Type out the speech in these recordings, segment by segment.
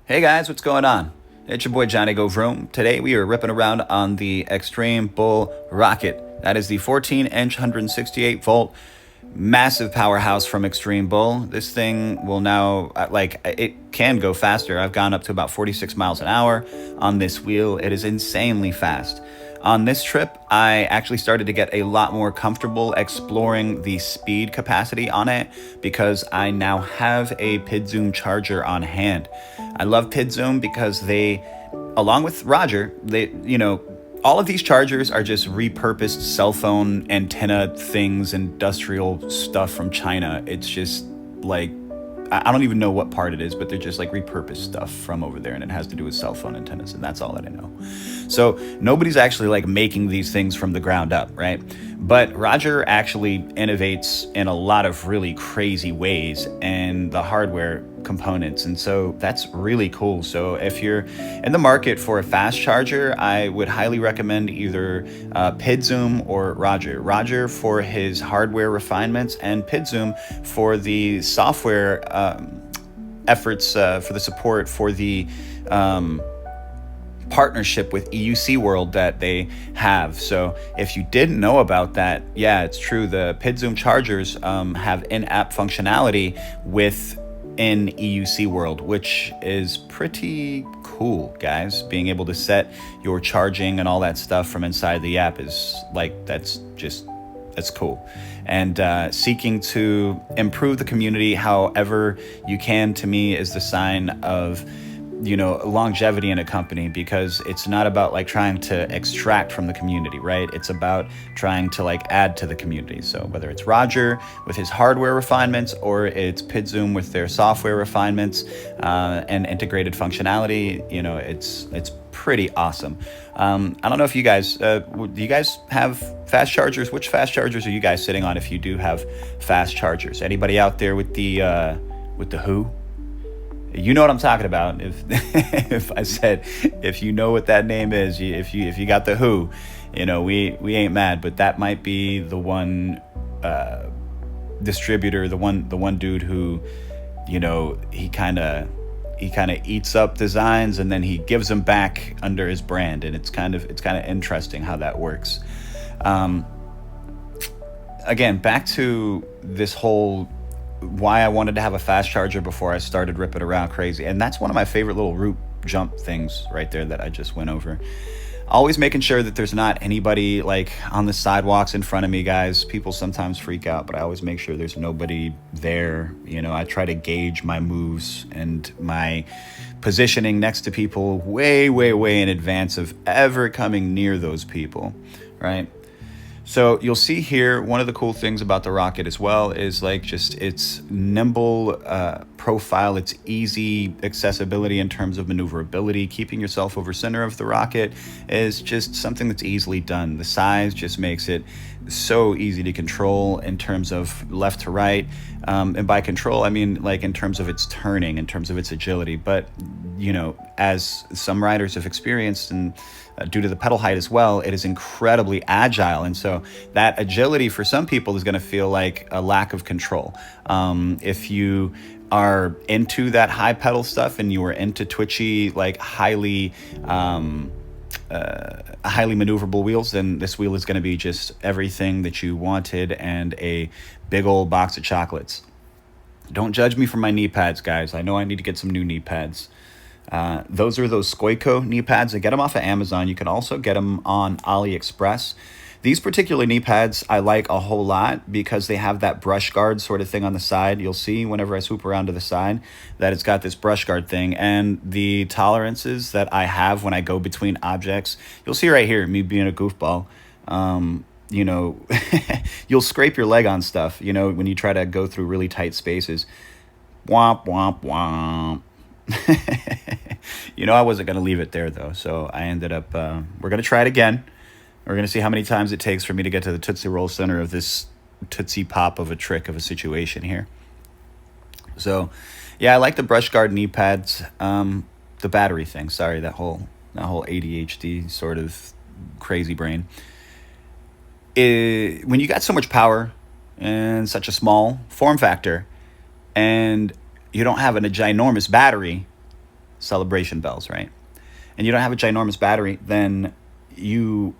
Hey guys, what's going on? It's your boy Johnny Go Vroom. Today we are ripping around on the Extreme Bull Rocket. That is the 14-inch, 168-volt, massive powerhouse from Extreme Bull. This thing will now, it can go faster. I've gone up to about 46 miles an hour on this wheel. It is insanely fast. On this trip, I actually started to get a lot more comfortable exploring the speed capacity on it because I now have a PID Zoom charger on hand. I love PID Zoom because they, along with Roger, all of these chargers are just repurposed cell phone antenna things, industrial stuff from China. It's just like, I don't even know what part it is, but they're just like repurposed stuff from over there, and it has to do with cell phone antennas, and that's all that I know. So nobody's actually like making these things from the ground up, right? But Roger actually innovates in a lot of really crazy ways and the hardware components, and so that's really cool. So if you're in the market for a fast charger, I would highly recommend either PID Zoom or Roger. Roger for his hardware refinements, and PID Zoom for the software efforts, for the support for the partnership with EUC World that they have. So if you didn't know about that, yeah, it's true. The PID Zoom chargers have in-app functionality within EUC World, which is pretty cool, guys. Being able to set your charging and all that stuff from inside the app is like, that's cool. And seeking to improve the community however you can, to me, is the sign of longevity in a company, because it's not about like trying to extract from the community, right? It's about trying to like add to the community. So whether it's Roger with his hardware refinements or it's PID Zoom with their software refinements and integrated functionality, it's pretty awesome. I don't know if you guys, do you guys have fast chargers? Which fast chargers are you guys sitting on if you do have fast chargers? Anybody out there with the who? You know what I'm talking about. If I said, if you know what that name is, if you got the who, we ain't mad. But that might be the one distributor, the one dude who, he kind of eats up designs and then he gives them back under his brand, and it's kind of interesting how that works. Again, back to this whole why I wanted to have a fast charger before I started ripping around crazy. And that's one of my favorite little root jump things right there that I just went over. Always making sure that there's not anybody like on the sidewalks in front of me, guys. People sometimes freak out, but I always make sure there's nobody there. I try to gauge my moves and my positioning next to people way, way, way in advance of ever coming near those people, right? So you'll see here, one of the cool things about the Rocket as well is like just its nimble profile, its easy accessibility in terms of maneuverability. Keeping yourself over center of the Rocket is just something that's easily done. The size just makes it so easy to control in terms of left to right. And by control, I mean like in terms of its turning, in terms of its agility. But, as some riders have experienced, and due to the pedal height as well, it is incredibly agile. And so that agility for some people is going to feel like a lack of control. If you are into that high pedal stuff and you are into twitchy, like highly maneuverable wheels, then this wheel is going to be just everything that you wanted and a big old box of chocolates. Don't judge me for my knee pads, guys. I know I need to get some new knee pads. Those are those Skoiko knee pads. I get them off of Amazon. You can also get them on AliExpress. These particular knee pads I like a whole lot because they have that brush guard sort of thing on the side. You'll see whenever I swoop around to the side that it's got this brush guard thing, and the tolerances that I have when I go between objects. You'll see right here, me being a goofball. You'll scrape your leg on stuff, when you try to go through really tight spaces. Womp, womp, womp. I wasn't going to leave it there, though, so I ended up, we're going to try it again. We're going to see how many times it takes for me to get to the Tootsie Roll center of this Tootsie Pop of a trick of a situation here. So, yeah, I like the brush guard knee pads. The battery thing, sorry, that whole ADHD sort of crazy brain. When you got so much power and such a small form factor, and you don't have a ginormous battery, celebration bells, right? And you don't have a ginormous battery, then you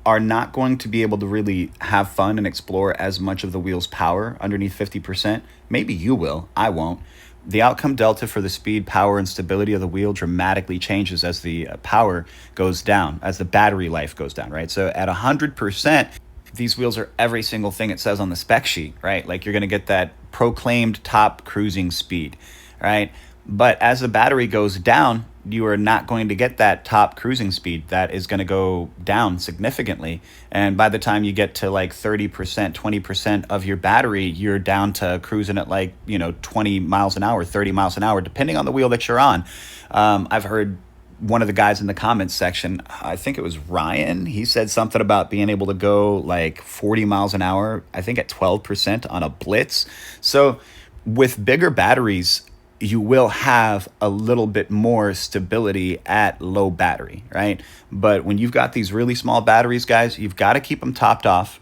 are not going to be able to really have fun and explore as much of the wheel's power underneath 50%. Maybe you will, I won't. The outcome delta for the speed, power, and stability of the wheel dramatically changes as the power goes down, as the battery life goes down, right? So at 100%, these wheels are every single thing it says on the spec sheet, right? Like you're gonna get that proclaimed top cruising speed, right? But as the battery goes down, you are not going to get that top cruising speed. That is going to go down significantly. And by the time you get to like 30%, 20% of your battery, you're down to cruising at like, 20 miles an hour, 30 miles an hour, depending on the wheel that you're on. I've heard one of the guys in the comments section, I think it was Ryan, he said something about being able to go like 40 miles an hour, I think at 12% on a blitz. So with bigger batteries, you will have a little bit more stability at low battery, right? But when you've got these really small batteries, guys, you've got to keep them topped off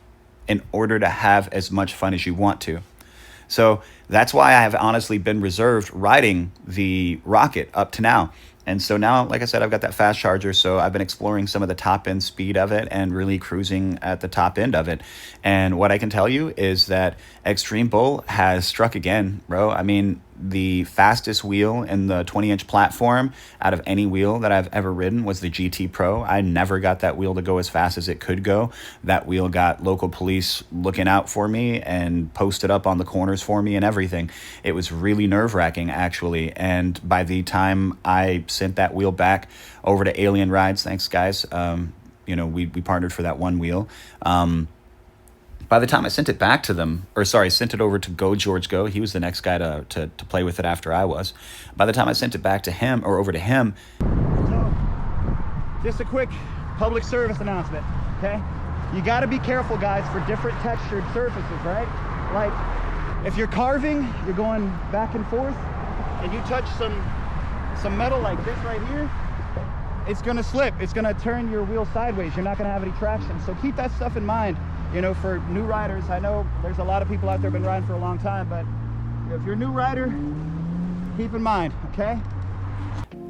in order to have as much fun as you want to. So that's why I have honestly been reserved riding the Rocket up to now. And so now, like I said, I've got that fast charger, so I've been exploring some of the top end speed of it and really cruising at the top end of it. And what I can tell you is that Extreme Bull has struck again, bro. I mean, the fastest wheel in the 20-inch platform out of any wheel that I've ever ridden was the GT Pro. I never got that wheel to go as fast as it could go. That wheel got local police looking out for me and posted up on the corners for me and everything. It was really nerve-wracking, actually. And by the time I sent that wheel back over to Alien Rides, thanks, guys. We partnered for that one wheel. By the time I sent it back to them, sent it over to Go George Go, he was the next guy to play with it after I was. By the time I sent it back to him, or over to him. So, just a quick public service announcement, okay? You gotta be careful, guys, for different textured surfaces, right? Like, if you're carving, you're going back and forth, and you touch some metal like this right here, it's gonna slip. It's gonna turn your wheel sideways. You're not gonna have any traction. So keep that stuff in mind. For new riders, I know there's a lot of people out there been riding for a long time, but if you're a new rider, keep in mind, okay?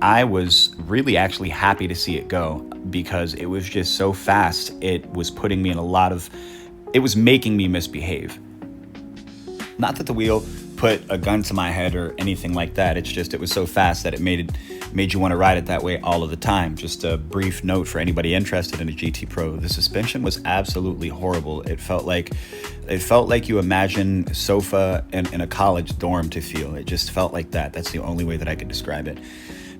I was really actually happy to see it go because it was just so fast. It was putting me in it was making me misbehave. Not that the wheel put a gun to my head or anything like that. It's just, it was so fast that it made you want to ride it that way all of the time. Just a brief note for anybody interested in a GT Pro. The suspension was absolutely horrible. It felt like you imagine sofa in a college dorm to feel. It just felt like that. That's the only way that I could describe it.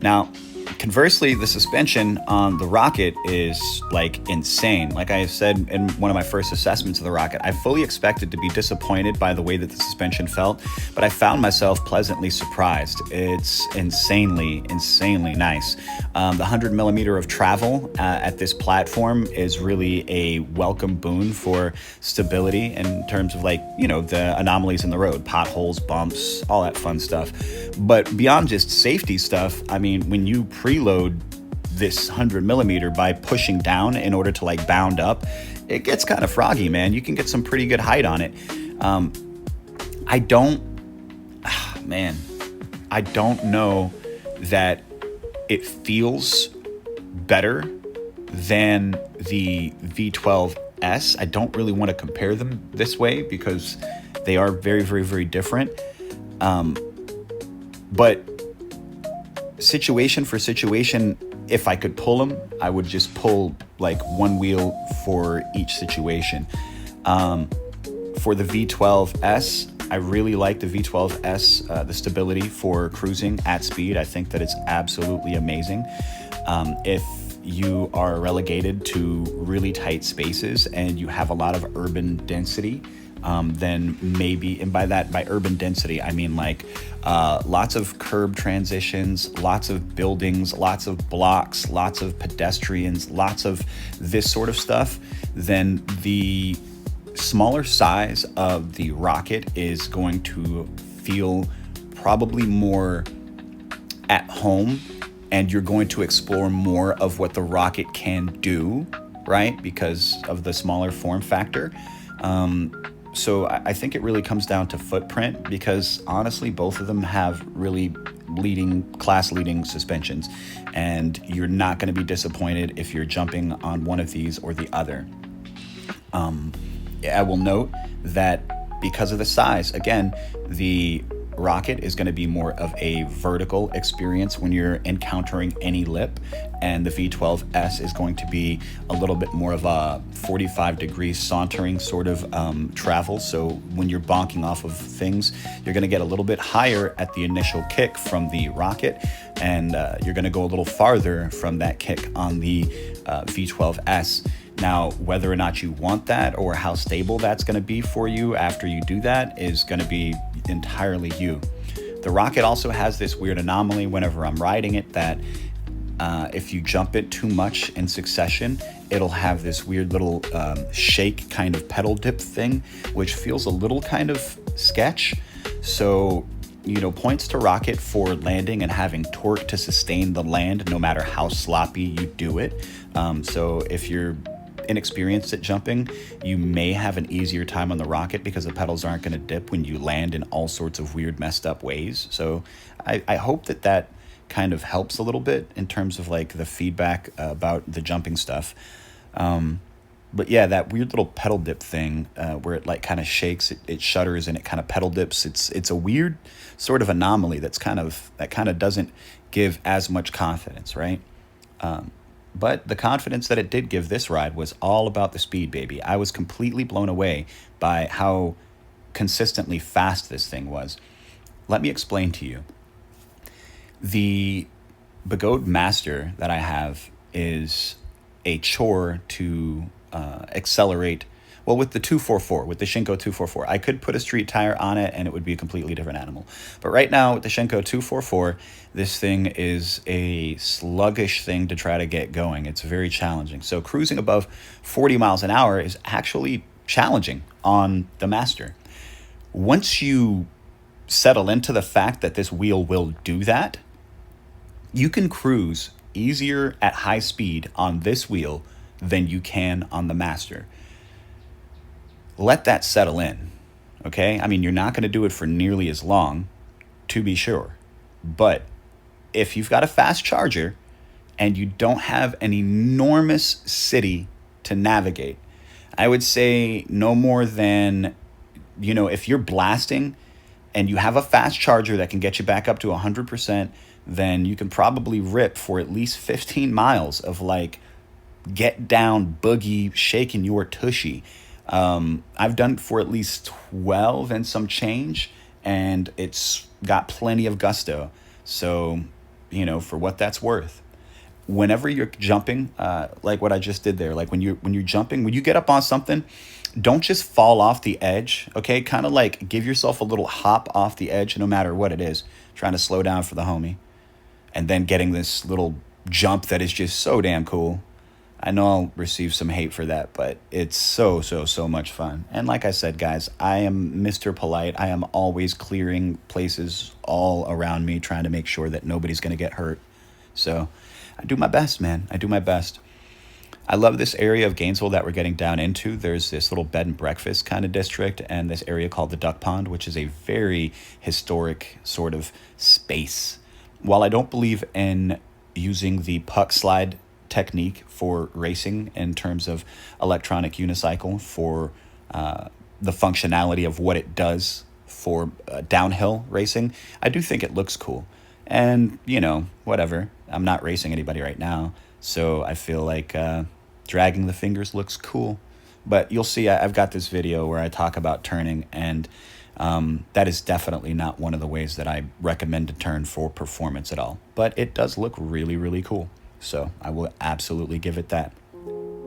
Now, conversely, the suspension on the Rocket is like insane. Like I said in one of my first assessments of the Rocket, I fully expected to be disappointed by the way that the suspension felt, but I found myself pleasantly surprised. It's insanely nice. The 100 millimeter of travel at this platform is really a welcome boon for stability in terms of the anomalies in the road, potholes, bumps, all that fun stuff. But beyond just safety stuff, I mean, when you preload this 100 millimeter by pushing down in order to bound up, it gets kind of froggy, man. You can get some pretty good height on it. I don't know that it feels better than the V12S. I don't really want to compare them this way because they are very, very, very different. But situation for situation, if I could pull them, I would just pull one wheel for each situation. For the V12S, I really like the V12S, the stability for cruising at speed. I think that it's absolutely amazing. If you are relegated to really tight spaces and you have a lot of urban density, then maybe, and by urban density, I mean lots of curb transitions, lots of buildings, lots of blocks, lots of pedestrians, lots of this sort of stuff, then the smaller size of the Rocket is going to feel probably more at home, and you're going to explore more of what the Rocket can do, right? Because of the smaller form factor. So I think it really comes down to footprint, because honestly, both of them have really class leading suspensions, and you're not going to be disappointed if you're jumping on one of these or the other. I will note that because of the size, again, the Rocket is going to be more of a vertical experience when you're encountering any lip, and the V12S is going to be a little bit more of a 45-degree sauntering sort of travel. So when you're bonking off of things, you're going to get a little bit higher at the initial kick from the Rocket, and you're going to go a little farther from that kick on the V12S. Now, whether or not you want that or how stable that's going to be for you after you do that is going to be entirely you. The Rocket also has this weird anomaly whenever I'm riding it that if you jump it too much in succession, it'll have this weird little shake kind of pedal dip thing, which feels a little kind of sketch. So, points to Rocket for landing and having torque to sustain the land no matter how sloppy you do it. So if you're inexperienced at jumping, you may have an easier time on the Rocket because the pedals aren't going to dip when you land in all sorts of weird messed up ways. So I hope that kind of helps a little bit in terms of like the feedback about the jumping stuff. But yeah, that weird little pedal dip thing where it like kind of shakes, it shudders and it kind of pedal dips. It's a weird sort of anomaly that kind of doesn't give as much confidence, right? But the confidence that it did give this ride was all about the speed, baby. I was completely blown away by how consistently fast this thing was. Let me explain to you. The Begode Master that I have is a chore to accelerate. Well, with the 244, with the Shinko 244, I could put a street tire on it and it would be a completely different animal. But right now with the Shinko 244, this thing is a sluggish thing to try to get going. It's very challenging. So cruising above 40 miles an hour is actually challenging on the Master. Once you settle into the fact that this wheel will do that, you can cruise easier at high speed on this wheel than you can on the Master. Let that settle in, okay? I mean, you're not going to do it for nearly as long, to be sure. But if you've got a fast charger and you don't have an enormous city to navigate, I would say no more than, if you're blasting and you have a fast charger that can get you back up to 100%, then you can probably rip for at least 15 miles of like get down boogie shaking your tushy. I've done it for at least 12 and some change, and it's got plenty of gusto. So, for what that's worth. Whenever you're jumping, like what I just did there, like when you're jumping, when you get up on something, don't just fall off the edge, okay? Kind of like give yourself a little hop off the edge, no matter what it is, trying to slow down for the homie, and then getting this little jump that is just so damn cool. I know I'll receive some hate for that, but it's so much fun. And like I said, guys, I am Mr. Polite. I am always clearing places all around me, trying to make sure that nobody's going to get hurt. So I do my best, man. I do my best. I love this area of Gainesville that we're getting down into. There's this little bed and breakfast kind of district and this area called the Duck Pond, which is a very historic sort of space. While I don't believe in using the puck slide technique for racing in terms of electronic unicycle for the functionality of what it does for downhill racing, I do think it looks cool. And, whatever. I'm not racing anybody right now, so I feel like dragging the fingers looks cool. But you'll see I've got this video where I talk about turning, and that is definitely not one of the ways that I recommend to turn for performance at all. But it does look really, really cool. So I will absolutely give it that.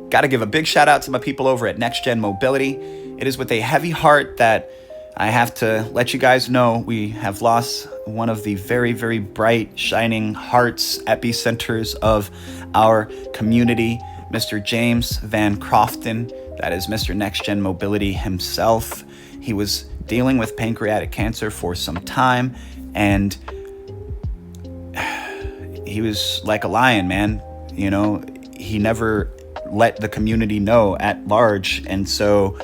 Got to give a big shout out to my people over at NextGen Mobility. It is with a heavy heart that I have to let you guys know we have lost one of the very, very bright, shining hearts, epicenters of our community, Mr. James Van Crofton. That is Mr. NextGen Mobility himself. He was dealing with pancreatic cancer for some time, and he was like a lion, man. He never let the community know at large. And so,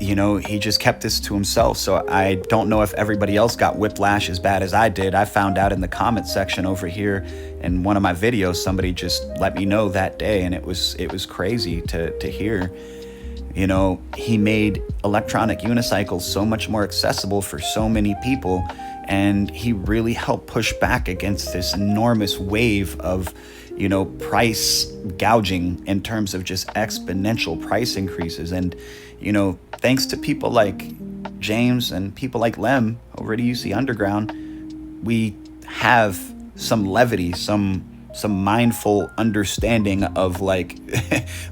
he just kept this to himself. So I don't know if everybody else got whiplash as bad as I did. I found out in the comment section over here in one of my videos, somebody just let me know that day, and it was crazy to hear. He made electronic unicycles so much more accessible for so many people, and he really helped push back against this enormous wave of price gouging in terms of just exponential price increases. And thanks to people like James and people like Lem over at EUC Underground, we have some levity, some mindful understanding of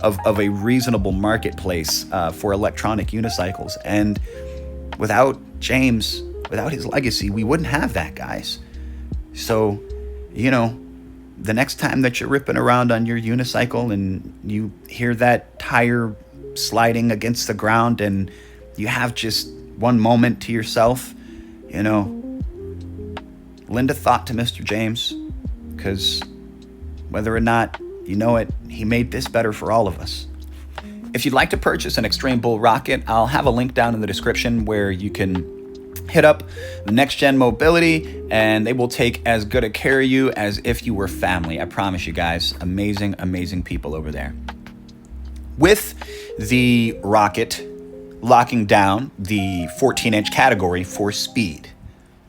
of a reasonable marketplace for electronic unicycles. And without James, without his legacy, we wouldn't have that, guys. So, the next time that you're ripping around on your unicycle and you hear that tire sliding against the ground and you have just one moment to yourself, lend a thought to Mr. James, because whether or not you know it, he made this better for all of us. If you'd like to purchase an Extreme Bull rocket, I'll have a link down in the description where you can hit up the NextGen Mobility, and they will take as good a care of you as if you were family. I promise you guys, amazing, amazing people over there. With the rocket locking down the 14-inch category for speed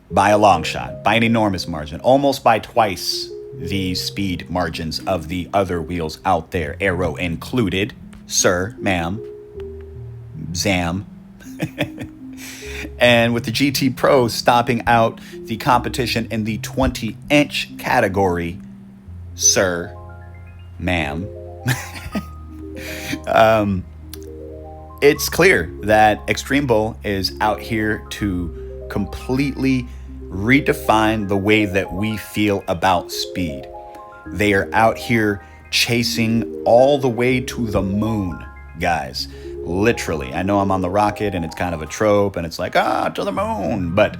by a long shot, by an enormous margin, almost by twice the speed margins of the other wheels out there, Aero included, sir, ma'am, Zam. And with the GT Pro stopping out the competition in the 20-inch category, sir, ma'am, it's clear that Extreme Bull is out here to completely redefine the way that we feel about speed. They are out here chasing all the way to the moon, guys. Literally. I know I'm on the rocket and it's kind of a trope and it's like, to the moon. But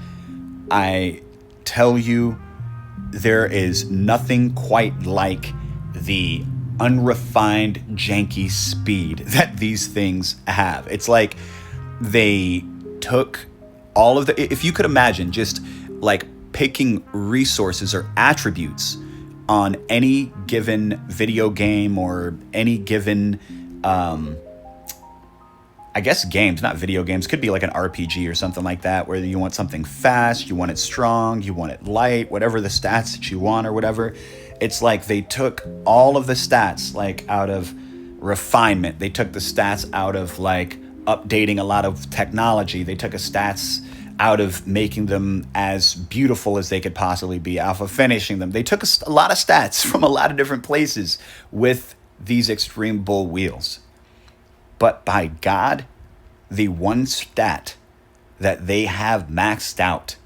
I tell you, there is nothing quite like the unrefined, janky speed that these things have. It's like they took all of the, if you could imagine just like picking resources or attributes on any given video game or any given, I guess games, not video games, could be like an RPG or something like that, where you want something fast, you want it strong, you want it light, whatever the stats that you want or whatever. It's like they took all of the stats like out of refinement. They took the stats out of like updating a lot of technology. They took a stats out of making them as beautiful as they could possibly be, alpha finishing them. They took a lot of stats from a lot of different places with these Extreme Bull wheels. But by God, the one stat that they have maxed out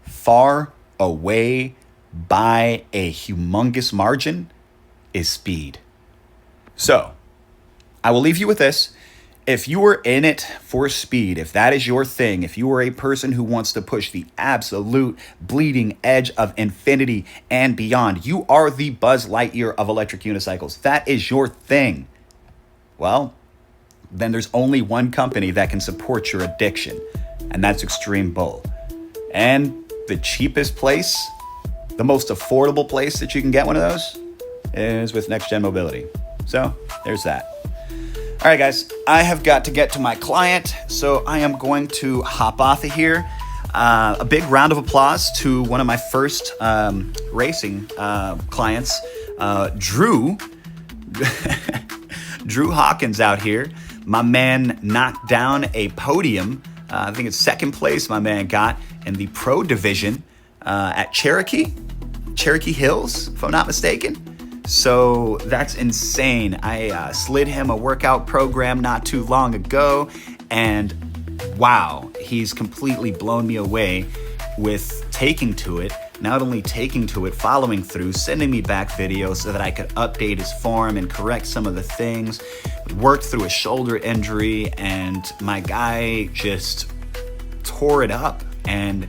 far away by a humongous margin is speed. So I will leave you with this. If you are in it for speed, if that is your thing, if you are a person who wants to push the absolute bleeding edge of infinity and beyond, you are the Buzz Lightyear of electric unicycles. That is your thing. Well, then there's only one company that can support your addiction, and that's Extreme Bull. And the cheapest place, the most affordable place that you can get one of those is with NextGen Mobility. So there's that. All right, guys, I have got to get to my client, so I am going to hop off of here. A big round of applause to one of my first racing clients, Drew. Drew Hawkins out here. My man knocked down a podium. I think it's second place my man got in the pro division at Cherokee Hills, if I'm not mistaken. So that's insane. I slid him a workout program not too long ago, and wow, he's completely blown me away with taking to it. Not only taking to it, following through, sending me back videos so that I could update his form and correct some of the things. Worked through a shoulder injury, and my guy just tore it up. And,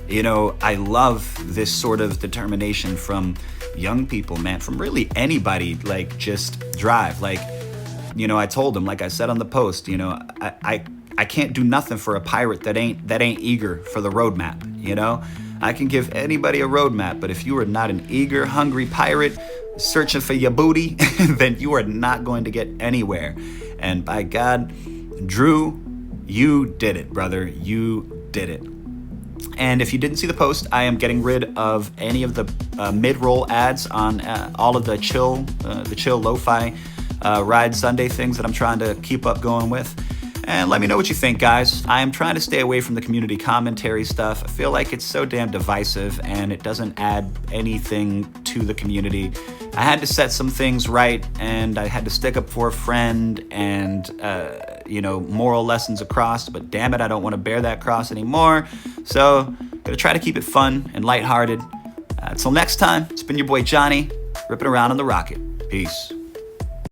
I love this sort of determination from young people, man, from really anybody, like just drive. Like, I told him, like I said on the post, I I can't do nothing for a pirate that ain't eager for the roadmap, you know? I can give anybody a roadmap, but if you are not an eager, hungry pirate searching for your booty, then you are not going to get anywhere. And by God, Drew, you did it, brother. You did it. And if you didn't see the post, I am getting rid of any of the mid-roll ads on all of the chill lo-fi ride Sunday things that I'm trying to keep up going with. And let me know what you think, guys. I am trying to stay away from the community commentary stuff. I feel like it's so damn divisive and it doesn't add anything to the community. I had to set some things right, and I had to stick up for a friend and, moral lessons across, but damn it, I don't want to bear that cross anymore. So, gonna try to keep it fun and lighthearted. Until next time, it's been your boy Johnny, ripping around on the rocket. Peace.